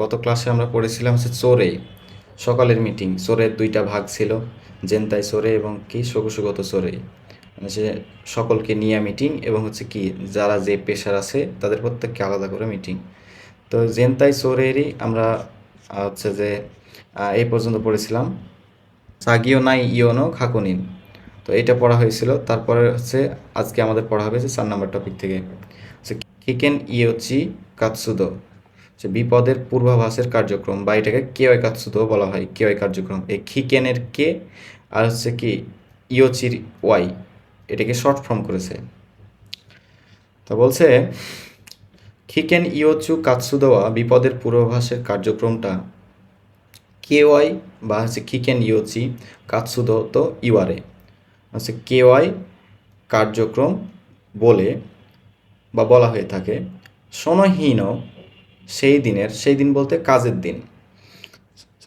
গত ক্লাসে আমরা পড়েছিলাম হচ্ছে চোরে, সকালের মিটিং। চোরের দুইটা ভাগ ছিল, জেনতাই চোরে এবং কি সগুসুগত চোরে। মানে সে সকলকে নিয়ে মিটিং এবং হচ্ছে কি যারা যে পেশার আছে তাদের প্রত্যেককে আলাদা করে মিটিং। তো জেনতাই চোরেরই আমরা হচ্ছে যে এই পর্যন্ত পড়েছিলাম সাগিও নাই ইয়োনো খাকুনিন। তো এটা পড়া হয়েছিল। তারপরে হচ্ছে আজকে আমাদের পড়া হবে যে 4 নম্বর টপিক থেকে হচ্ছে কিকেন ইয়োচি কাতসুদো, যে বিপদের পূর্বাভাসের কার্যক্রম, বা এটাকে কেওয়াই কাতসুদো বলা হয়। কেওয়াই কার্যক্রম, এই খিকেনের কে আর হচ্ছে কি ইয়োচির ওয়াই, এটাকে শর্ট ফর্ম করেছে। তো বলছে খিকেন ইয়োচু কাতসুদোয়া বিপদের পূর্বাভাসের কার্যক্রমটা কেওয়াই বা হচ্ছে খিকেন ইয়োচি কাতসুদো তো ইওয়ারে হচ্ছে কেওয়াই কার্যক্রম বলে বা বলা হয়ে থাকে। সনহীন সেই দিন বলতে কাজের দিন,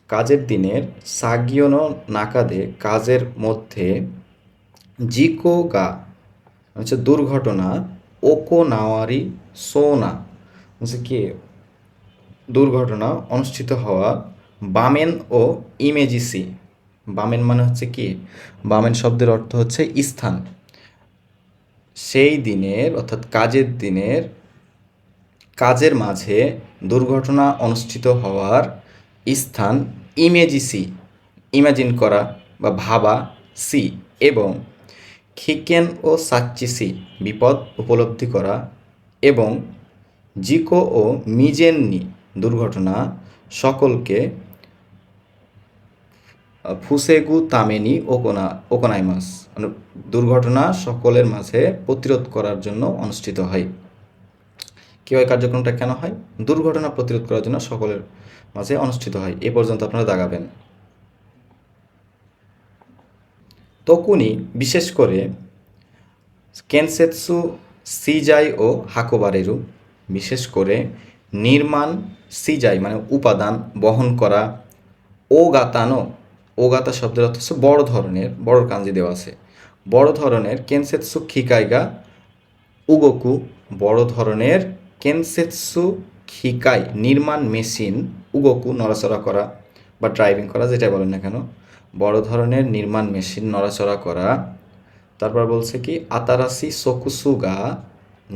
কাজের দিনের সাগিয়নো নাকাদে কাজের মধ্যে জিকো গা হচ্ছে দুর্ঘটনা, ওকো নাওয়ারি সোনা হচ্ছে কি দুর্ঘটনা অনুষ্ঠিত হওয়া, বামেন ও ইমেজিসি। বামেন মানে হচ্ছে কি, বামেন শব্দের অর্থ হচ্ছে স্থান। সেই দিনের অর্থাৎ কাজের দিনের কাজের মাঝে দুর্ঘটনা অনুষ্ঠিত হওয়ার স্থান ইমেজিসি ইমাজিন করা বা ভাবা সি, এবং খিকেন ও সাচ্চিসি বিপদ উপলব্ধি করা, এবং জিকো ও মিজেননি দুর্ঘটনা সকলকে ফুসেগু তামেনি ওকোনাইমাস মানে দুর্ঘটনা সকলের মাঝে প্রতিরোধ করার জন্য অনুষ্ঠিত হয়। কেওয়াই কার্যক্রমটা কেন হয়? দুর্ঘটনা প্রতিরোধ করার জন্য সকলের মাঝে অনুষ্ঠিত হয়। এ পর্যন্ত আপনারা দাগাবেন। তকুনি বিশেষ করে কেনসেৎসু সিজাই ও হাকোবারেরু, বিশেষ করে নির্মাণ সিজাই মানে উপাদান বহন করা, ও গাতানো, ও গাতা শব্দের অর্থ হচ্ছে বড় ধরনের, বড় কাঞ্জি দেওয়া আছে, বড় ধরনের কেনসেৎসু খিকাইগা উগোকু, বড় ধরনের কেনসেৎসু খিকাই নির্মাণ মেশিন, উগোকু নড়াচড়া করা বা ড্রাইভিং করা, যেটা বলেন না কেন, বড় ধরনের নির্মাণ মেশিন নড়াচড়া করা। তারপর বলছে কি আতারাসি সকুসুগা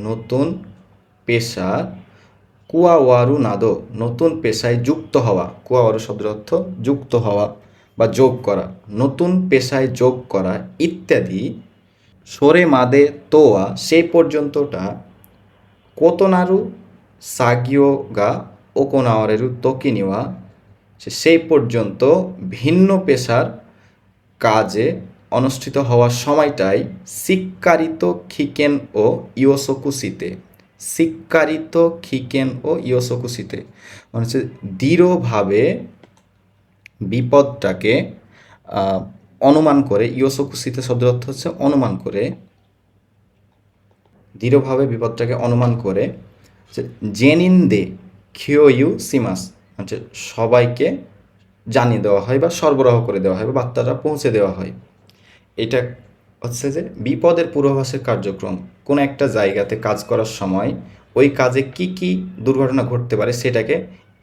নতুন পেশা, কুয়াওয়ারু নাদো নতুন পেশায় যুক্ত হওয়া, কুয়াওয়ারু শব্দের অর্থ যুক্ত হওয়া বা যোগ করা, নতুন পেশায় যোগ করা ইত্যাদি। সরে মাদে তোয়া সেই পর্যন্তটা, কোতোনারু সাগিয়োগা ওকোনাওয়ারেরু তোকিনিওয়া সেই পর্যন্ত ভিন্ন পেশার কাজে অনুষ্ঠিত হওয়ার সময়টাই সিক্কারিত খিকেন ও ইয়োসোকুসিতে, সিক্কারিত খিকেন ও ইয়োসোকুসিতে মানে হচ্ছে দৃঢ়ভাবে বিপদটাকে অনুমান করে, ইয়োসোকুসিতে শব্দের অর্থ হচ্ছে অনুমান করে, দৃঢ়ভাবে বিপদটাকে অনুমান করে জেনিন্দে খিওইউ সিমাস হচ্ছে সবাইকে জানিয়ে দেওয়া হয় বা সরবরাহ করে দেওয়া হয় বা বার্তাটা পৌঁছে দেওয়া হয়। এটা হচ্ছে যে বিপদের পূর্বাভাসের কার্যক্রম। কোনো একটা জায়গাতে কাজ করার সময় ওই কাজে কি কি দুর্ঘটনা ঘটতে পারে সেটাকে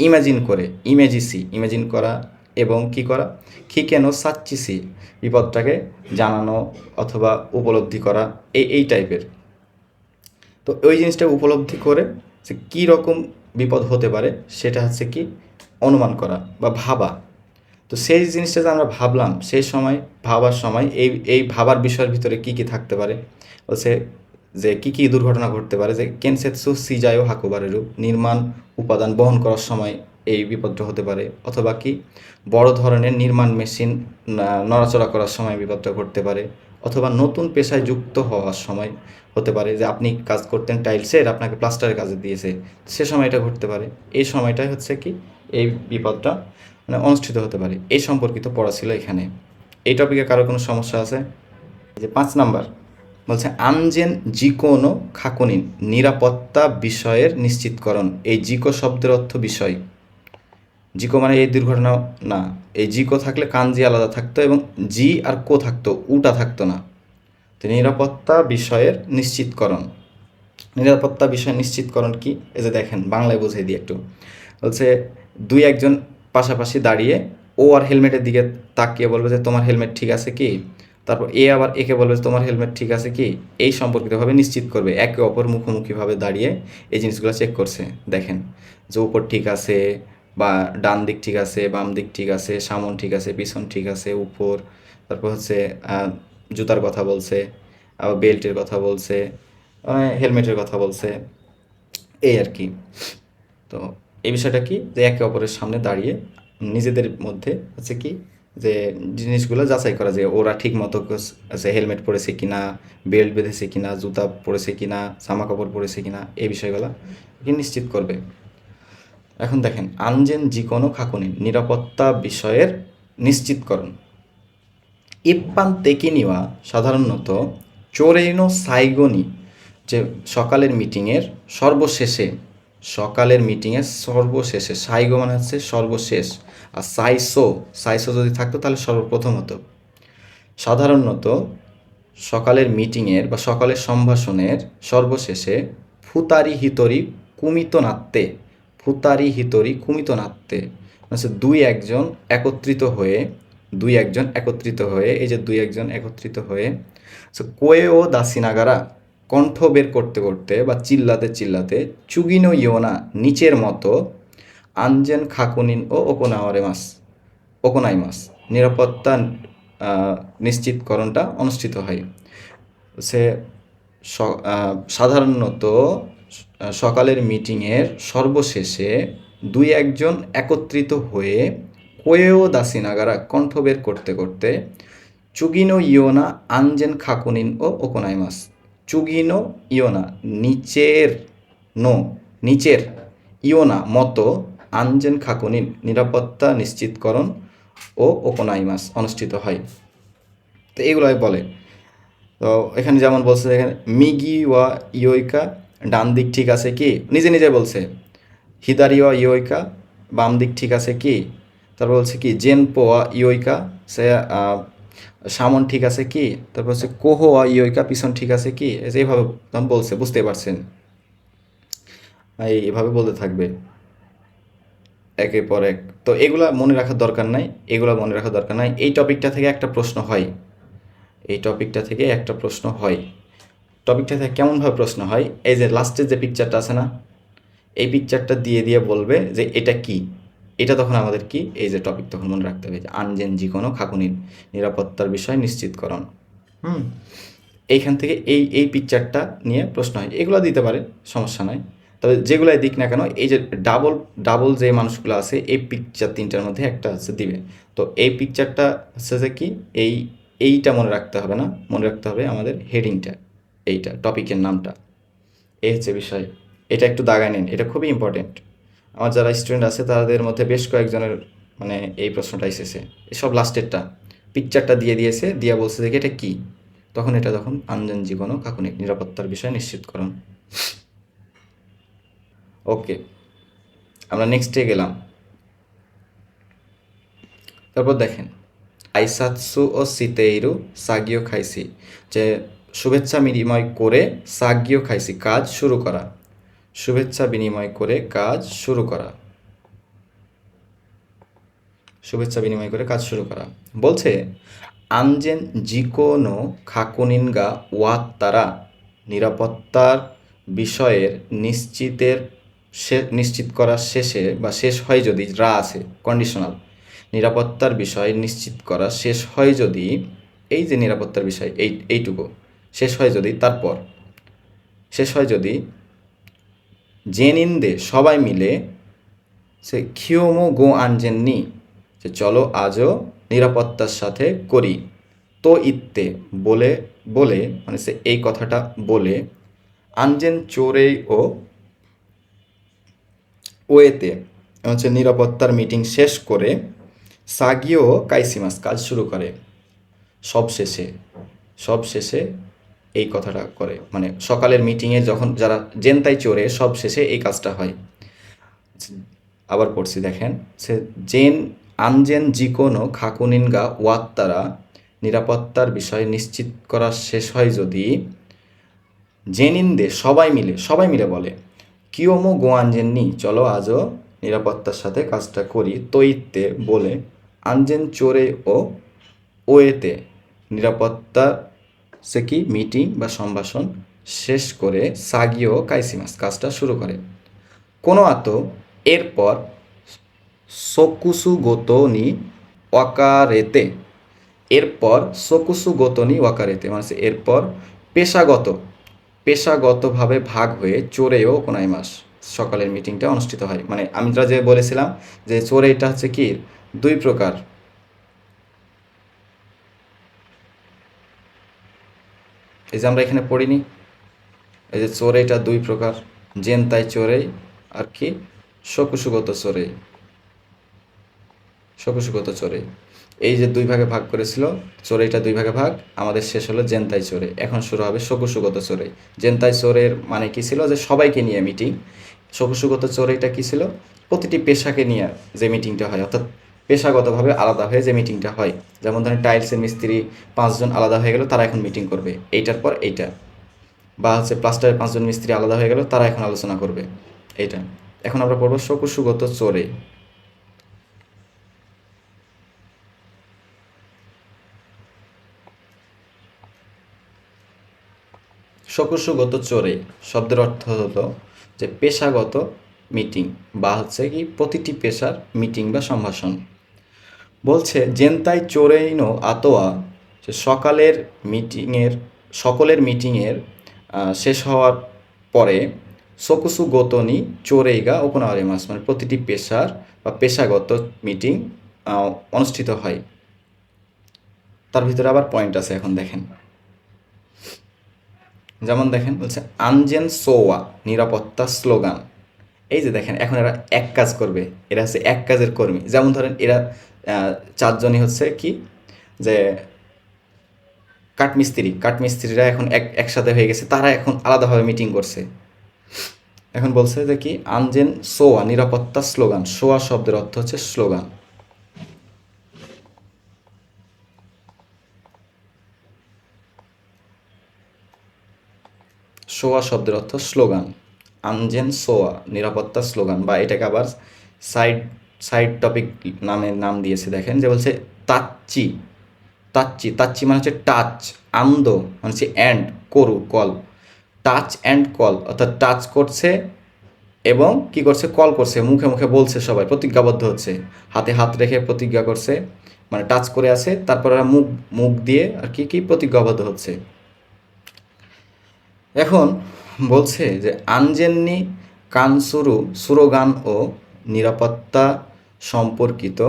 ইমাজিন করে, ইমাজিন করা এবং কি করা, খিকেনো সাচ্চিসি বিপদটাকে জানানো অথবা উপলব্ধি করা, এই টাইপের। তো ওই জিনিসটা উপলব্ধি করে যে কী রকম বিপদ হতে পারে সেটা হচ্ছে কি অনুমান করা বা ভাবা। তো সেই জিনিসটা যে আমরা ভাবলাম, সেই সময় ভাবার সময় এই ভাবার বিষয়ের ভিতরে কি কি থাকতে পারে বলছে যে কি কি দুর্ঘটনা ঘটতে পারে, যে কেনসেৎসু সিজায়ও হাকুবারেরু নির্মাণ উপাদান বহন করার সময় এই বিপদটা হতে পারে, অথবা কি বড় ধরনের নির্মাণ মেশিন নড়াচড়া করার সময় বিপদটা ঘটতে পারে, অথবা নতুন পেশায় যুক্ত হওয়ার সময় হতে পারে, যে আপনি কাজ করতেন টাইলসের, আপনাকে প্লাস্টারের কাজে দিয়েছে, সে সময় এটা ঘটতে পারে। এই সময়টাই হচ্ছে কি এই বিপদটা মানে অনুষ্ঠিত হতে পারে। এই সম্পর্কিত পড়া ছিল এখানে। এই টপিকে কারো কোনো সমস্যা আছে? যে 5 নাম্বার বলছে আনজেন জিকোনো খাকুনিন, নিরাপত্তা বিষয়ের নিশ্চিতকরণ। এই জিকো শব্দের অর্থ বিষয়। জিকো মানে এই দুর্ঘটনা না, এই জিকো থাকলে কানজি আলাদা থাকতো এবং জি আর কো থাকতো, উটা থাকতো না। তো নিরাপত্তা বিষয়ের নিশ্চিতকরণ, নিরাপত্তা বিষয় নিশ্চিতকরণ কি, এই যে দেখেন বাংলায় বুঝিয়ে দিই একটু। বলছে দুই একজন পাশাপাশি দাঁড়িয়ে ও আর হেলমেটের দিকে তাকিয়ে বলবে যে তোমার হেলমেট ঠিক আছে কি, তারপর এ আবার একে বলবে যে তোমার হেলমেট ঠিক আছে কি, এই সম্পর্কিতভাবে নিশ্চিত করবে, একে অপর মুখোমুখিভাবে দাঁড়িয়ে এই জিনিসগুলো চেক করছে। দেখেন যে উপর ঠিক আছে, বা ডান দিক ঠিক আছে, বাম দিক ঠিক আছে, সামন ঠিক আছে, পিছন ঠিক আছে, উপর, তারপর হচ্ছে জুতার কথা বলছে, আবার বেল্টের কথা বলছে, হেলমেটের কথা বলছে, এই আর কি। তো এই বিষয়টা কি, যে একে অপরের সামনে দাঁড়িয়ে নিজেদের মধ্যে হচ্ছে কি, যে জিনিসগুলো যাচাই করা, যে ওরা ঠিক মতো হেলমেট পরেছে কিনা, বেল্ট বেঁধেছে কিনা, জুতা পরেছে কিনা, জামা কাপড় পরেছে কিনা, এই বিষয়গুলো কি নিশ্চিত করবে। এখন দেখেন আনজেন যিকোনো খাকুনি নিরাপত্তা বিষয়ের নিশ্চিতকরণ। ইপ্পান তেকিনিওয়া সাধারণত চোরেইনো সাইগোনি, যে সকালের মিটিংয়ের সর্বশেষে, সকালের মিটিংয়ের সর্বশেষে, সাইগো মানে হচ্ছে সর্বশেষ, আর সাইসো, সাইসো যদি থাকতো তাহলে সর্বপ্রথম হতো। সাধারণত সকালের মিটিংয়ের বা সকালের সম্ভাষণের সর্বশেষে ফুতারি হিতরি কুমিত নাত্যে, ফুতারি হিতরি কুমিত নাত্যে মানে দুই একজন একত্রিত হয়ে, দুই একজন একত্রিত হয়ে, এই যে দুই একজন একত্রিত হয়ে কোয়ে ও দাসিনাগারা, কণ্ঠ বের করতে করতে বা চিল্লাতে চিল্লাতে, চুগিনো ইয়োনা নিচের মতো, আনজেন খাকুনিন ও ওকোনাওয়ারেমাস, ওকোনাইমাস নিরাপত্তা নিশ্চিতকরণটা অনুষ্ঠিত হয়। সে সাধারণত সকালের মিটিংয়ের সর্বশেষে দুই একজন একত্রিত হয়ে কোয়েও দাসিনাগারা, কণ্ঠ বের করতে করতে, চুগিনো ইয়োনা আনজেন খাকুনিন ও ওকোনাইমাস, চুগিনো ইয়োনা নিচের, নো নিচের, ইয়োনা মতো, আনজেন খাকুনিন নিরাপত্তা নিশ্চিতকরণ ও ওকোনাইমাস অনুষ্ঠিত হয়। তো এগুলোই বলে। তো এখানে যেমন বলছে, এখানে মিগি ওয়া ইয়োইকা, ডান দিক ঠিক আছে কি, নিজে নিজে বলছে। হিদারি ওয়া ইয়োইকা, বাম দিক ঠিক আছে কি। তারপর বলছে কি জেনপো ওয়া ইয়োইকা, সে সামন ঠিক আছে কি। তারপর হচ্ছে কোহো ওয়া ইয়োইকা, পিছন ঠিক আছে কি। এইভাবে তখন বলছে, বুঝতে পারছেন, এইভাবে বলতে থাকবে একের পর এক। তো এগুলা মনে রাখার দরকার নাই, এগুলা মনে রাখার দরকার নাই। এই টপিকটা থেকে একটা প্রশ্ন হয়, এই টপিকটা থেকে একটা প্রশ্ন হয়। টপিকটা থেকে কেমনভাবে প্রশ্ন হয়, এই যে লাস্টের যে পিকচারটা আছে না, এই পিকচারটা দিয়ে দিয়ে বলবে যে এটা কি, এটা তখন আমাদের কি, এই যে টপিক তখন মনে রাখতে হবে যে আনজেন যিকোনো খাকুনির নিরাপত্তার বিষয় নিশ্চিতকরণ। এইখান থেকে এই এই পিকচারটা নিয়ে প্রশ্ন হয়, এগুলো দিতে পারে, সমস্যা নয়। তবে যেগুলাই দিক না কেন, এই যে ডাবল ডাবল যে মানুষগুলো আছে, এই পিকচার তিনটার মধ্যে একটা হচ্ছে দিবে। তো এই পিকচারটা হচ্ছে যে কি, এইটা মনে রাখতে হবে না, মনে রাখতে হবে আমাদের হেডিংটা, এইটা টপিকের নামটা, এই হচ্ছে বিষয়। এটা একটু দাগায় নিন, এটা খুবই ইম্পর্টেন্ট। আমার যারা স্টুডেন্ট আছে তাদের মধ্যে বেশ কয়েকজনের মানে এই প্রশ্নটা এসেছে, এসব লাস্টেরটা পিকচারটা দিয়ে দিয়েছে, দিয়ে বলছে যে এটা কি, তখন এটা তখন আনজেন জীবন ও কাকুনিক নিরাপত্তার বিষয় নিশ্চিতকরণ। ওকে, আমরা নেক্সটে গেলাম। তারপর দেখেন আইসাৎসু ও সিতেইরু সাগিও খাইসি, যে শুভেচ্ছা বিনিময় করে সাগিও খাইসি, কাজ শুরু করা, শুভেচ্ছা বিনিময় করে কাজ শুরু করা, শুভেচ্ছা বিনিময় করে কাজ শুরু করা। বলছে আনজেন জিকোনো খাকুনিনগা ওয়াত্তারা, নিরাপত্তার বিষয়ের নিশ্চিত করার শেষে বা শেষ হয় যদি, রা আছে কন্ডিশনাল, নিরাপত্তার বিষয় নিশ্চিত করা শেষ হয় যদি, এই যে নিরাপত্তার বিষয় এইটুকু শেষ হয় যদি, তারপর শেষ হয় যদি জেনিন্দে সবাই মিলে, সে খিওমো গো আনজেননি, যে চলো আজও নিরাপত্তার সাথে করি, তো ইত্তে বলে বলে মানে সে এই কথাটা বলে, আনজেন চোরেই ও ওয়েতে হচ্ছে নিরাপত্তার মিটিং শেষ করে, সাগিও কাইসিমাস কাজ শুরু করে, সবশেষে, সবশেষে এই কথাটা করে, মানে সকালের মিটিংয়ে যখন যারা জেনতাই চোরে, সবশেষে এই কাজটা হয়। আবার পড়ছি দেখেন, সে আনজেন জিকোনো খাকুনিনগা ওয়াত্তারা, নিরাপত্তার বিষয় নিশ্চিত করা শেষ হয় যদি, জেনিন্দে সবাই মিলে, সবাই মিলে বলে, কিওমো গো আনজেননি চলো আজও নিরাপত্তার সাথে কাজটা করি তৈতে বলে আনজেন চোরে ও ওয়েতে নিরাপত্তা সে কি মিটিং বা সম্ভাষণ শেষ করে সাগিও কাইসিমাস কাজটা শুরু করে কোনো আতো এরপর সোকুসু গোতো নি ওয়াকারেতে এরপর সোকুসু গোতো নি ওয়াকারেতে মানে এরপর পেশাগত পেশাগতভাবে ভাগ হয়ে চোরেও কোনাইমাস সকালের মিটিংটা অনুষ্ঠিত হয় মানে আমরা যে বলেছিলাম যে চোরে এটা হচ্ছে কি দুই প্রকার এই যে আমরা এখানে পড়িনি এই যে চোরেটা দুই প্রকার জেনতাই চোরেই আর কি শকুশুগত চোরেই শকুশুগত চোরেই এই যে দুই ভাগে ভাগ করেছিল চোরেইটা দুই ভাগে ভাগ আমাদের শেষ হলো জেনতাই চোরে এখন শুরু হবে শকুশুগত চোরেই জেনতাই চোরের মানে কি ছিল যে সবাইকে নিয়ে মিটিং শকুশুগত চোরেইটা কি ছিল প্রতিটি পেশাকে নিয়ে যে মিটিংটা হয় অর্থাৎ পেশাগতভাবে আলাদা হয়ে যে মিটিংটা হয় যেমন ধরেন টাইলসের মিস্ত্রি 5 জন আলাদা হয়ে গেল তারা এখন মিটিং করবে এইটার পর এইটা বা হচ্ছে প্লাস্টারের 5 জন মিস্ত্রি আলাদা হয়ে গেল তারা এখন আলোচনা করবে এইটা এখন আমরা পড়বো শকুশুগত চোরে শকুশুগত চোরে শব্দের অর্থ হলো যে পেশাগত মিটিং বা হচ্ছে কি প্রতিটি পেশার মিটিং বা সম্ভাষণ বলছে জেনতাই চোরেইনো আতোয়া যে সকলের মিটিংয়ের শেষ হওয়ার পরে সোকুসু গোতনি চোরেইগা ওকোনাওয়ারিমাস মানে প্রতিটি পেশার বা পেশাগত মিটিং অনুষ্ঠিত হয় তার ভিতরে আবার পয়েন্ট আছে এখন দেখেন যেমন দেখেন বলছে আনজেন সোয়া নিরাপত্তা স্লোগান এই যে দেখেন এখন এরা এক কাজ করবে এরা হচ্ছে এক কাজের কর্মী যেমন ধরেন এরা 4 জনই হচ্ছে কি যে কাঠমিস্ত্রিরা এখন একসাথে হয়ে গেছে তারা এখন আলাদাভাবে মিটিং করছে এখন বলছে যে কি আনজেন সোয়া নিরাপত্তা স্লোগান সোয়া শব্দের অর্থ হচ্ছে স্লোগান সোয়া শব্দের অর্থ স্লোগান আনজেন সোয়া নিরাপত্তা স্লোগান বা এটাকে আবার সাইড সাইড টপিক নাম দিয়েছে দেখেন যে বলছে তাচ্চি তাচ্চি মানে হচ্ছে টাচ আন্দ মানে হচ্ছে অ্যান্ড করু কল টাচ অ্যান্ড কল অর্থাৎ টাচ করছে এবং কি করছে কল করছে মুখে মুখে বলছে সবাই প্রতিজ্ঞাবদ্ধ হচ্ছে হাতে হাত রেখে প্রতিজ্ঞা করছে মানে টাচ করে আছে তারপর ওরা মুখ দিয়ে আর কি প্রতিজ্ঞাবদ্ধ হচ্ছে এখন বলছে যে আনজেননি কানসুরু সুরোগান ও নিরাপত্তা সম্পর্কিত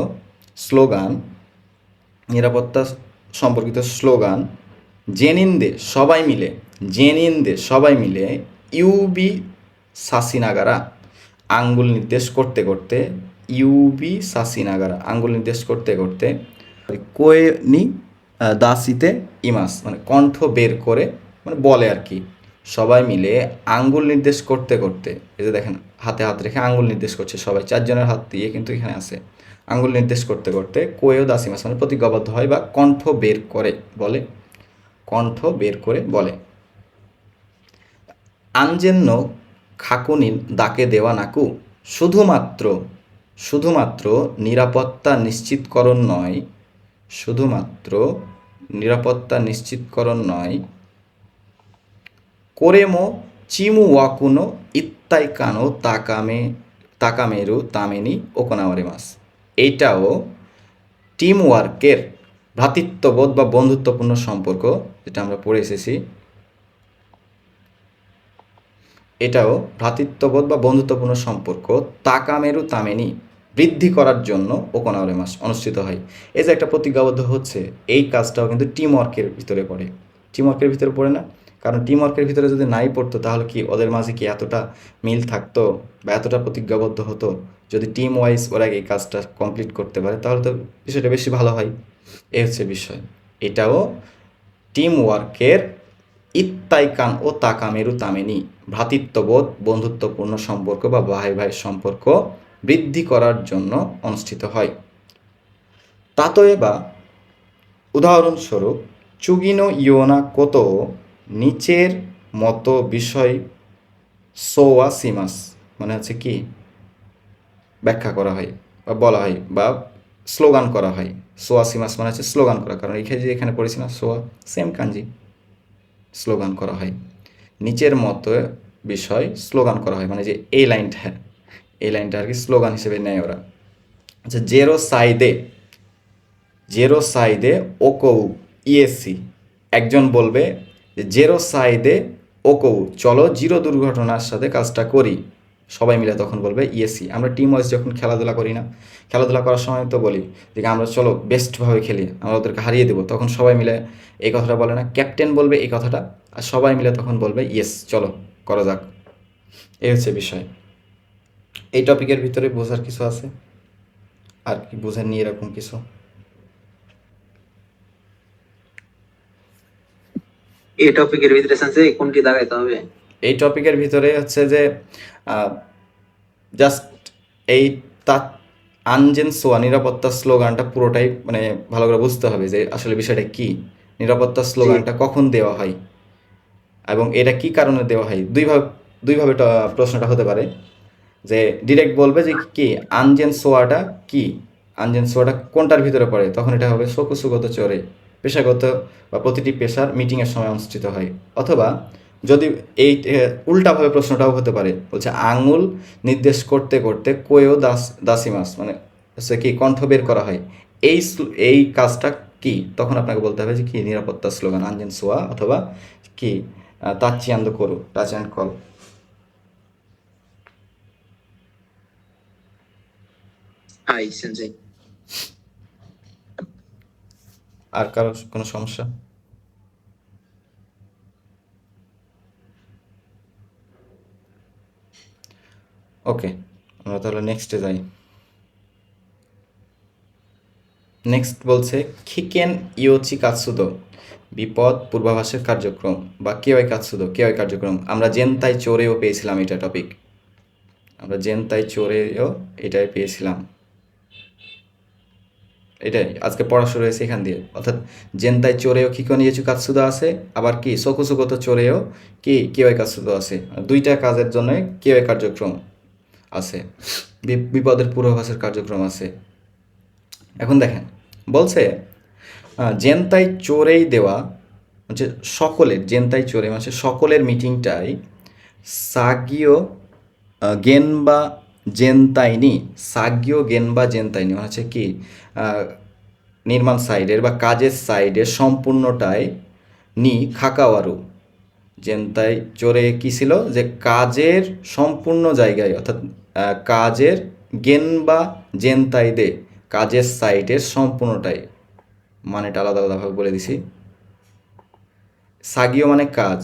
স্লোগান জেনিন্দে সবাই মিলে ইউবি সাসিনাগারা আঙ্গুল নির্দেশ করতে করতে কোয়েনি দাসিতে ইমাস মানে কণ্ঠ বের করে মানে বলে আর কি সবাই মিলে আঙ্গুল নির্দেশ করতে এই যে দেখেন হাতে হাত রেখে আঙ্গুল নির্দেশ করছে সবাই 4 জনের হাত দিয়ে কিন্তু এখানে আছে আঙ্গুল নির্দেশ করতে কোয়েও দাসিমাস মানে প্রতিজ্ঞাবদ্ধ হয় বা কণ্ঠ বের করে বলে আনজেন্ন খাকুনিন দাকে দেওয়া নাকু শুধুমাত্র নিরাপত্তা নিশ্চিতকরণ নয় কোরেমো চিমু ওয়াকুনো ইত্তাইকানো তাকামেরু তামেনি ওকোনাওয়ারিমাস এইটাও টিম ওয়ার্কের ভ্রাতৃত্ববোধ বা বন্ধুত্বপূর্ণ সম্পর্ক যেটা আমরা পড়ে এসেছি এটাও ভ্রাতৃত্ববোধ বা বন্ধুত্বপূর্ণ সম্পর্ক তাকামেরু তামেনি বৃদ্ধি করার জন্য ওকোনাওয়ারিমাস অনুষ্ঠিত হয় এই যে একটা প্রতিজ্ঞাবদ্ধ হচ্ছে এই কাজটাও কিন্তু টিম ওয়ার্কের ভিতরে পড়ে না কারণ টিম ওয়ার্কের ভিতরে যদি নাই পড়তো তাহলে কি ওদের মাঝে কি এতটা মিল থাকতো বা এতটা প্রতিজ্ঞাবদ্ধ হতো যদি টিম ওয়াইজ ওরা এই কাজটা কমপ্লিট করতে পারে তাহলে তো বিষয়টা বেশি ভালো হয় এই হচ্ছে বিষয় এটাও টিম ওয়ার্কের ইত্তাইকান ও তাকামেরু তামেনি ভ্রাতৃত্ববোধ বন্ধুত্বপূর্ণ সম্পর্ক বা ভাই সম্পর্ক বৃদ্ধি করার জন্য অনুষ্ঠিত হয় তাতয়ে বা উদাহরণস্বরূপ চুগিনো ইয়োনা কোতো নিচের মতো বিষয় সোয়া সিমাস মানে হচ্ছে কি ব্যাখ্যা করা হয় বা বলা হয় বা স্লোগান করা হয়। সোয়া সিমাস মানে হচ্ছে স্লোগান করা, কারণ এখানে যে এখানে পড়েছি না সোয়া, সেম কাঞ্জি, স্লোগান করা হয়। নিচের মতো বিষয় স্লোগান করা হয়, মানে যে এই লাইনটা আর কি স্লোগান হিসেবে নেয় ওরা। আচ্ছা, জেরো সাইদে ওকৌ ইএসসি, একজন বলবে যে জেরো সাইদে ওকৌ, চলো জিরো দুর্ঘটনার সাথে কাজটা করি, সবাই মিলে তখন বলবে ইএসসি। আমরা টিম ওয়াইজ যখন খেলাধুলা করি না, খেলাধুলা করার সময় তো বলি যে আমরা চলো বেস্টভাবে খেলি, আমরা ওদেরকে হারিয়ে দেবো, তখন সবাই মিলে এই কথাটা বলে না, ক্যাপ্টেন বলবে এই কথাটা আর সবাই মিলে তখন বলবে ইয়েস চলো করা যাক। এই হচ্ছে বিষয়। এই টপিকের ভিতরে বোঝার কিছু আছে, আর কি বোঝেননি এরকম কিছু? এই টপিকের ভিতরে সেন্সে কোনটি দাগাইতে হবে? এই টপিকের ভিতরে হচ্ছে যে জাস্ট এই তা আনজেন সোয়া, নিরাপত্তা স্লোগানটা পুরোটাই মানে ভালো করে বুঝতে হবে যে আসলে বিষয়টা কি, নিরাপত্তা জি। স্লোগানটা কখন দেওয়া হয় এবং এটা কি কারণে দেওয়া হয়। দুইভাবে প্রশ্নটা হতে পারে, যে ডিরেক্ট বলবে যে কি আনজেন সোয়াটা কি, আনজেন সোয়াটা কোনটার ভিতরে পড়ে, তখন এটা হবে শকুসুগত চোরে, পেশাগত বা প্রতিটি পেশার মিটিংয়ের সময় অনুষ্ঠিত হয়। অথবা যদি এই উল্টাভাবে প্রশ্নটাও হতে পারে, বলছে আঙুল নির্দেশ করতে করতে কোয়েও দাসিমাস, মানে হচ্ছে কি কণ্ঠ বের করা হয়, এই কাজটা কি, তখন আপনাকে বলতে হবে যে কি নিরাপত্তা স্লোগান আনজেন সোয়া, অথবা কি তাচিয়ান্দ করু, টাচ অ্যান্ড কল। হাই সেন্সে। আর কারো কোনো সমস্যা? ওকে, আমরা তাহলে নেক্সটে যাই। নেক্সট বলছে খিকেন ইয়োচি কাৎসুদো, বিপদ পূর্বাভাসের কার্যক্রম বা কেওয়াই কাৎসুদো, কেওয়াই কার্যক্রম। আমরা জেনতাই চোরেও পেয়েছিলাম এটা টপিক, আমরা জেনতাই চোরেও এটাই পেয়েছিলাম, এটাই আজকে পড়া শুরু হয়েছে এখান দিয়ে। অর্থাৎ জেনতাই চোরেও খিকন ইয়োচি কাৎসুদো আছে, আবার কি সকুসুগত চোরেও কি কেওয়াই কাৎসুদো আছে, দুইটা কাজের জন্য কেওয়াই কার্যক্রম আছে, বিপদের পূর্বাভাসের কার্যক্রম আছে। এখন দেখেন, বলছে জেনতাই চোরেই দেওয়া হচ্ছে সকলের, জেনতাই চোরে মানে সকলের মিটিংটাই সাগিও গেনবা জেনতাইনি, সাগিও গেনবা জেনতাইনি মানে হচ্ছে কি নির্মাণ সাইডের বা কাজের সাইডের সম্পূর্ণটাই নি খাকাওয়ারু। জেনতাই চোরে কি ছিল, যে কাজের সম্পূর্ণ জায়গায়, অর্থাৎ কাজের গেনবা জেনতাই দে, কাজের সাইডের সম্পূর্ণটাই, মানেটা আলাদা আলাদাভাবে বলে দিছি। সাগিও মানে কাজ,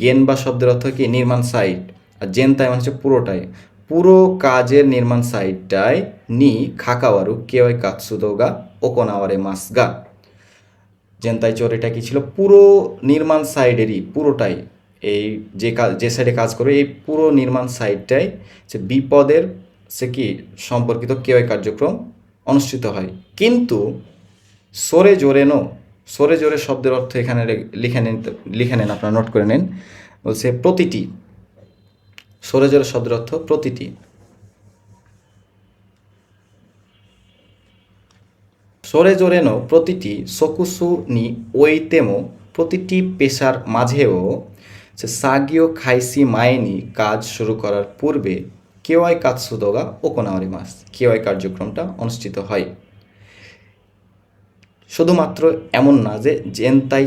গেন বা শব্দের অর্থ কি নির্মাণ সাইট, আর জেনতাই মানে হচ্ছে পুরোটাই, পুরো কাজের নির্মাণ সাইটটাই নি খাকাওয়ারু কেওয়াই কাৎসুদোগা ওকোনাওয়ারে মাসগা। জেনতাই চোরেটা কি ছিল, পুরো নির্মাণ সাইডেরই পুরোটাই, এই যে সাইডে কাজ করে এই পুরো নির্মাণ সাইটটাই যে বিপদের সে কি সম্পর্কিত কেওয়াই কার্যক্রম অনুষ্ঠিত হয়। কিন্তু সরে জোরে নো, সরে জোরে শব্দের অর্থ এখানে লিখে নেন, আপনারা নোট করে নেন। বলছে প্রতিটি, সরে জোরে শব্দের অর্থ প্রতিটি। সরে জোরে নো প্রতিটি সকুসু নি ওইতেমো, প্রতিটি পেশার মাঝেও সাগিও খাইসি মাইনি, কাজ শুরু করার পূর্বে কেওয়াই কাৎসুদোগা ওকোনাওয়ারি মাস, কেওয়াই কার্যক্রমটা অনুষ্ঠিত হয়। শুধুমাত্র এমন না যে জেনতাই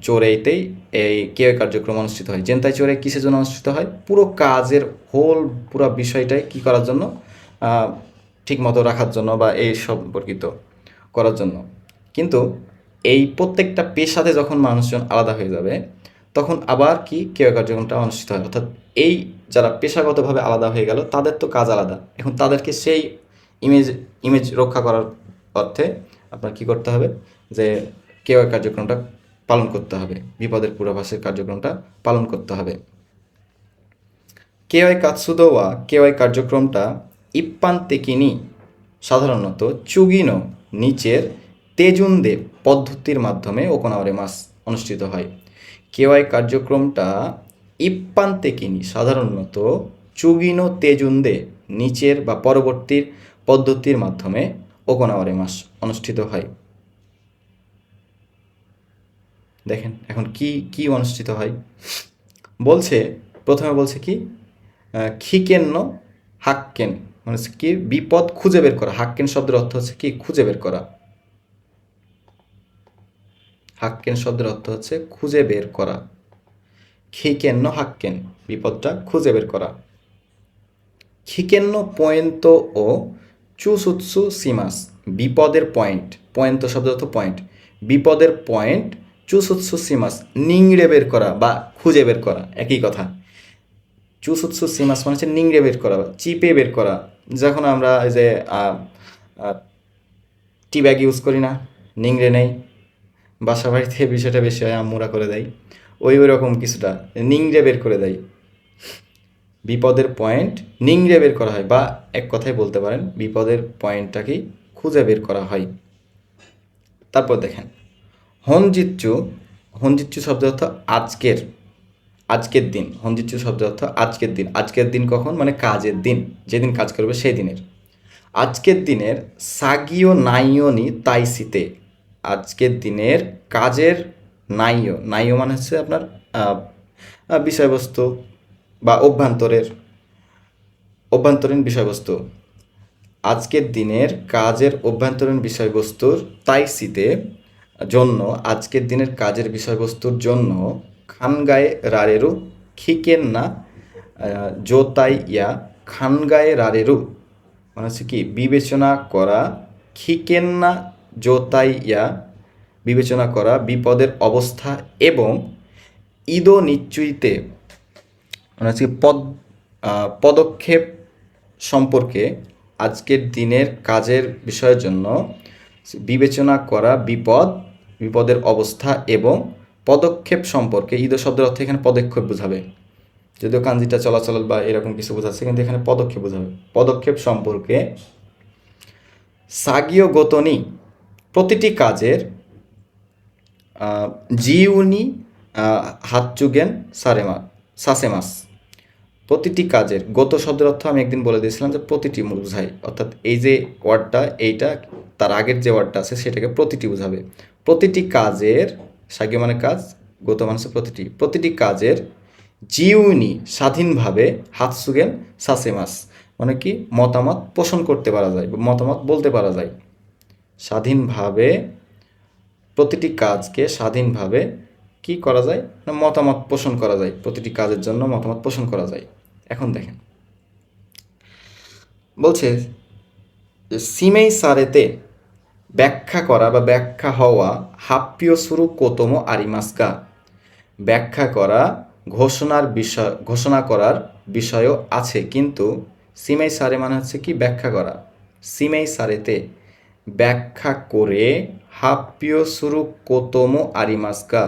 চোরেইতেই এই কেওয়াই কার্যক্রম অনুষ্ঠিত হয়। জেনতাই চোরে কিসের জন্য অনুষ্ঠিত হয়, পুরো কাজের পুরো বিষয়টাই কি করার জন্য, ঠিক মতো রাখার জন্য বা এই সম্পর্কিত করার জন্য। কিন্তু এই প্রত্যেকটা পেশাতে যখন মানুষজন আলাদা হয়ে যাবে, তখন আবার কি কেওয়াই কার্যক্রমটা অনুষ্ঠিত হয়। অর্থাৎ এই যারা পেশাগতভাবে আলাদা হয়ে গেল তাদের তো কাজ আলাদা, এখন তাদেরকে সেই ইমেজ রক্ষা করার অর্থে আপনার কী করতে হবে, যে কেওয়াই কার্যক্রমটা পালন করতে হবে, বিপদের পূর্বাভাসের কার্যক্রমটা পালন করতে হবে। কেওয়াই কাৎসুদো ওয়া, কেওয়াই কার্যক্রমটা ইপ্পান্তেকিনি, সাধারণত চুগিনো নিচের তেজুন্দে পদ্ধতির মাধ্যমে ওকোনাওয়ারে মাস অনুষ্ঠিত হয়। কেওয়াই কার্যক্রমটা ইপ্পান্তেকিনি, সাধারণত চুগিনো তেজুন্দে নিচের বা পরবর্তীর পদ্ধতির মাধ্যমে ওকোনাওয়ারিমাস অনুষ্ঠিত হয়। দেখেন এখন কি কি অনুষ্ঠিত হয় বলছে। প্রথমে বলছে কি খিকেন্ন হাক্কেন, মানে হচ্ছে কি বিপদ খুঁজে বের করা। হাক্কেন শব্দের অর্থ হচ্ছে কি খুঁজে বের করা। হাক্কেন শব্দের অর্থ হচ্ছে খুঁজে বের করা। খিকেন্ন হাক্কেন, বিপদটা খুঁজে বের করা। খিকেন্ন পয়েন্ত ও চুসুৎসু সিমাস, বিপদের পয়েন্ট। পয়েন্ত শব্দের অর্থ পয়েন্ট। বিপদের পয়েন্ট চুসুৎসু সিমাস, নিংড়ে বের করা বা খুঁজে বের করা, একই কথা। চুসুৎসু সিমাস মানে হচ্ছে নিংড়ে বের করা, চিপে বের করা। যখন আমরা এই যে টি ব্যাগ ইউজ করি না, নিংড়ে নেই, বাসা বাড়িতে বিষয়টা বেশি হয়, আম্মুরা করে দেয়, ওই রকম কিছুটা নিংড়ে বের করে দেয়। বিপদের পয়েন্ট নিংড়ে বের করা হয়, বা এক কথায় বলতে পারেন বিপদের পয়েন্টটাকেই খুঁজে বের করা হয়। তারপর দেখেন হনজিচ্চু। হনজিচ্চু শব্দের অর্থ আজকের, আজকের দিন। হনজিচ্চু শব্দের অর্থ আজকের দিন। আজকের দিন কখন, মানে কাজের দিন, যেদিন কাজ করবে সেই দিনের। আজকের দিনের সাগিও নাইও নি তাইসিতে, আজকের দিনের কাজের নাইও। নাইও মানে হচ্ছে আপনার বিষয়বস্তু বা অভ্যন্তরীণ বিষয়বস্তু। আজকের দিনের কাজের অভ্যন্তরীণ বিষয়বস্তুর তাইসিতে জন্য, আজকের দিনের কাজের বিষয়বস্তুর জন্য খানগায়ে রারেরু খিকেন না জোতাই ইয়া, খানগায়ে রারেরু মানে হচ্ছে কি বিবেচনা করা, খিকেন না জোতাই ইয়া বিবেচনা করা বিপদের অবস্থা, এবং ইদো নিশ্চয়ইতে মানে হচ্ছে পদক্ষেপ সম্পর্কে, আজকের দিনের কাজের বিষয়ের জন্য বিবেচনা করা বিপদের অবস্থা এবং পদক্ষেপ সম্পর্কে। ইদো শব্দের অর্থ এখানে পদক্ষেপ বোঝাবে, যদিও কাঞ্জিটা চলাচল বা এরকম কিছু বোঝাচ্ছে, কিন্তু এখানে পদক্ষেপ বোঝাবে। পদক্ষেপ সম্পর্কে সাগিও গোতনি, প্রতিটি কাজের জিউনি হাতচুগেন সাসেমাস, প্রতিটি কাজের। গত শব্দের অর্থ আমি একদিন বলে দিয়েছিলাম যে প্রতিটি বোঝায়, অর্থাৎ এই যে ওয়ার্ডটা, এইটা তার আগের যে ওয়ার্ডটা আছে সেটাকে প্রতিটি বোঝাবে। প্রতিটি কাজের, সাগিও মানে কাজ, গত মানে প্রতিটি, প্রতিটি কাজের জিউনি স্বাধীনভাবে, হাতসুগেন সাসেমাস মানে কি মতামত পোষণ করতে পারা যায়, মতামত বলতে পারা যায়। স্বাধীনভাবে, প্রতিটি কাজকে স্বাধীনভাবে কি করা যায় না মতামত পোষণ করা যায়, প্রতিটি কাজের জন্য মতামত পোষণ করা যায়। এখন দেখেন বলছে সিমেই সারেতে ব্যাখ্যা করা বা ব্যাখ্যা হওয়া হাপ্পিও সুরু কোতোমো আরিমাস্কা, ব্যাখ্যা করা ঘোষণা করার বিষয়ও আছে, কিন্তু সিমেই সারে মানে হচ্ছে কি ব্যাখ্যা করা। সিমেই সারেতে ব্যাখ্যা করে, হাপ্পিও সুরু কোতোমো আরিমাস্কা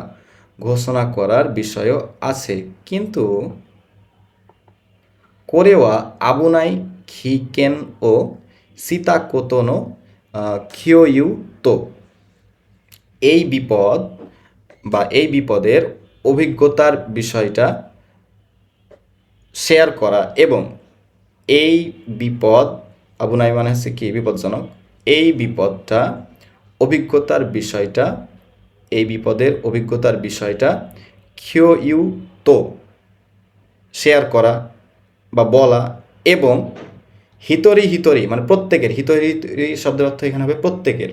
ঘোষণা করার বিষয়ও আছে, কিন্তু কোরেওয়া আবুনাই খিকেন ও সীতা কোতোনো খিওইউ তো, এই বিপদ বা এই বিপদের অভিজ্ঞতার বিষয়টা শেয়ার করা, এবং এই বিপদ, আবুনাই মানে হচ্ছে কি বিপজ্জনক, এই বিপদটা অভিজ্ঞতার বিষয়টা, এই বিপদের অভিজ্ঞতার বিষয়টা খিওইউ তো শেয়ার করা বা বলা, এবং হিতরি হিতরি মানে প্রত্যেকের, হিতরি হিতরি শব্দের অর্থ এখানে হবে প্রত্যেকের,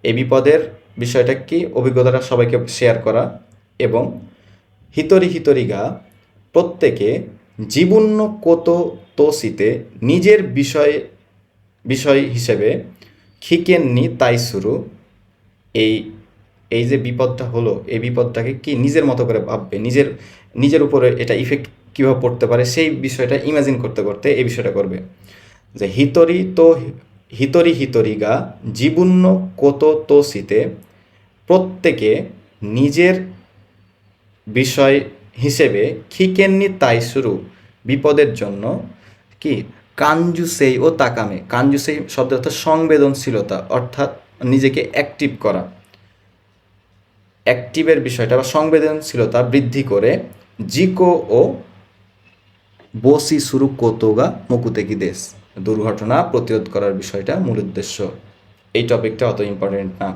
এই বিপদের বিষয়টা কি অভিজ্ঞতাটা সবাইকে শেয়ার করা, এবং হিতরি হিতরিগা প্রত্যেকে জীবন্য কত তোষিতে নিজের বিষয় হিসেবে খিকেননি তাই শুরু, এই এই যে বিপদটা হলো, এই বিপদটাকে কি নিজের মতো করে ভাববে, নিজের উপরে এটা ইফেক্ট কীভাবে পড়তে পারে সেই বিষয়টা ইমাজিন করতে করতে এই বিষয়টা করবে। যে হিতরি হিতরিগা জীবন্য কত তোষিতে প্রত্যেকে নিজের বিষয় হিসেবে খিকেননি তাই শুরু বিপদের জন্য কি কাঞ্জুসেই ও তাকামে, কাঞ্জুসেই শব্দের অর্থ সংবেদনশীলতা, অর্থাৎ নিজেকে অ্যাক্টিভ করা, অ্যাক্টিভের বিষয়টা বা সংবেদনশীলতা বৃদ্ধি করে জিকো ও বসি শুরু কোতোগা মকুতেকি দেশ, দুর্ঘটনা প্রতিরোধ করার বিষয়টা মূল উদ্দেশ্য। এই টপিকটা অত ইম্পর্টেন্ট না,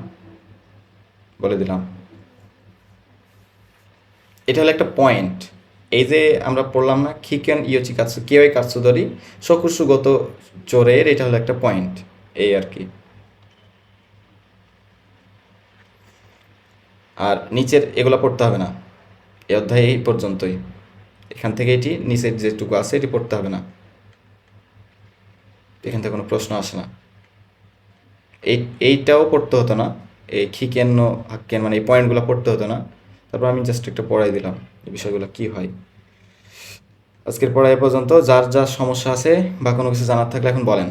বলে দিলাম। এটা হলো একটা পয়েন্ট। এই যে আমরা পড়লাম না খিকেন ইয়োচি কাৎসু কেওই কাৎসুদরি শকুসুগত চোরের, এটা হলো একটা পয়েন্ট, এই আর কি। আর নিচের এগুলো পড়তে হবে না, এই অধ্যায় এই পর্যন্তই। এখান থেকে এটি নিচের যেটুকু আছে এটি পড়তে হবে না, এখান থেকে কোনো প্রশ্ন আসে না। এইটাও পড়তে হতো না, এই খিকেন হাক্কেন মানে এই পয়েন্টগুলো পড়তে হতো না। তারপর আমি জাস্ট একটা পড়াই দিলাম এই বিষয়গুলো কি হয়। আজকের পড়া এ পর্যন্ত। যার যা সমস্যা আছে বা কোনো কিছু জানার থাকলে এখন বলেন।